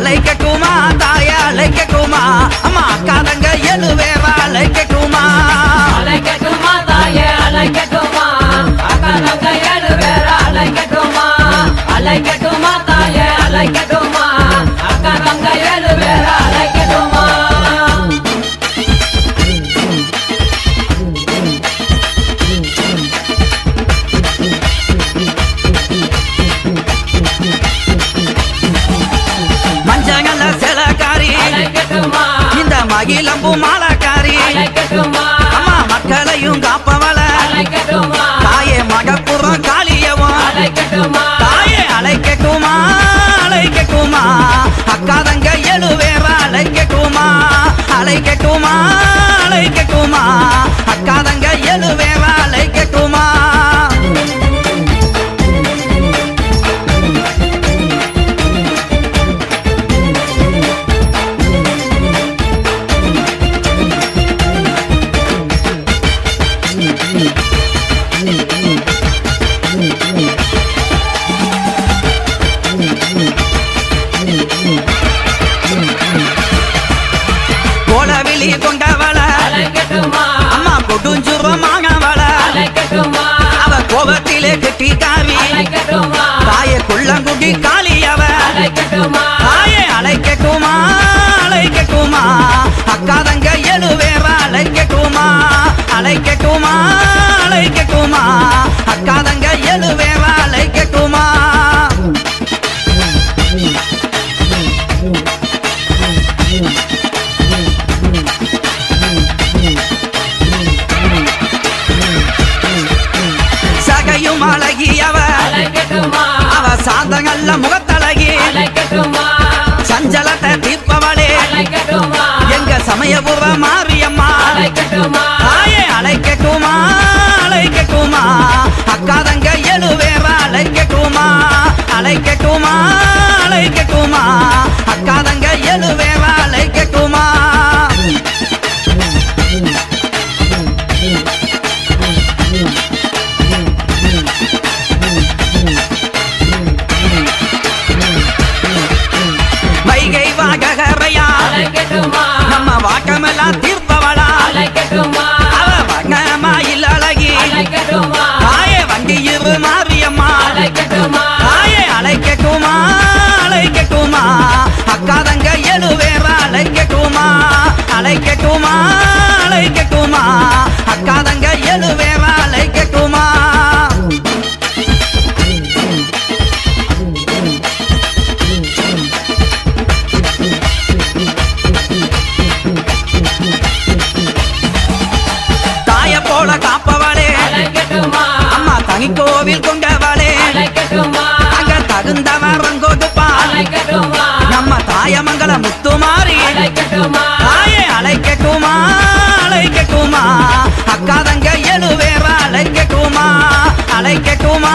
அழைக்கட்டுமா தாய அழைக்கட்டுமா அம்மா அக்காதங்க எழுவேற அழைக்கட்டுமா அழைக்கட்டுமா தாய அழைக்கட்டுமா அக்காதங்க எழுவேற அழைக்கட்டுமா அழைக்கட்டுமா தாய அழைக்கட்டுமா அக்காதங்க எழுவேற அழைக்கட்டுமா மஞ்சங்கல்ல சிலக்காரி இந்த மகிழம்பு மாலக்காரி அம்மா மக்களையும் காப்பவள தாயே மகப்புறம் காளியவன் தாயே அழைக்கட்டுமா அழைக்கட்டுமா அக்காதங்க எழுவேற அழைக்கட்டுமா அழைக்கட்டுமா அழைக்கட்டுமா அக்காதங்க எழுவேற அழைக்கட்டுமா கோலவிழி கொண்டவள அம்மா கொடுஞ்சுரமானவள அவ கோபத்திலே கட்டி காவி தாயே குள்ளங்குடி காளியவ தாயே அழைக்கட்டுமா அழைக்கட்டுமா அக்காதங்க எழுவேற அழைக்கட்டுமா அழைக்கட்டுமா அழைக்கட்டுமா அக்காதங்க எழுவேற அழைக்கட்டுமா சகையும் அழகியவ அவ சாந்தங்கள்ல முகத்தழகி சஞ்சலத்தை தீர்ப்பவளே எங்க சமயபுர மாரியம்மா தாயே அழைக்கட்டுமா அழைக்கட்டுமா அக்காதங்க எழுவேற அழைக்கட்டுமா அழைக்கட்டுமா அழைக்கட்டுமா அக்காதங்க எழுவேற அழைக்கட்டுமா வைகை வாகரையா நம்ம வாக்கமெல்லாம் தீர்ப்பவளா அவ வங்கமாயில் அழகி தாயே வண்டியிரு மாரியம்மா தாயே அழைக்கட்டுமா அழைக்கட்டுமா அக்காதங்க எழுவேற அழைக்கட்டுமா அழைக்கட்டுமா அழைக்கட்டுமா அக்காதங்க எழுவேற அழைக்கட்டுமா தாய போல காப்பவளே அம்மா தனி கோவில் கொண்டவளே அங்க தகுந்தவரம் கொடுப்பா நம்ம தாயமங்கல முத்துமாரி தாயே அழைக்கட்டுமா அழைக்கட்டுமா அக்காதங்க எழுவேற அழைக்கட்டுமா அழைக்கட்டுமா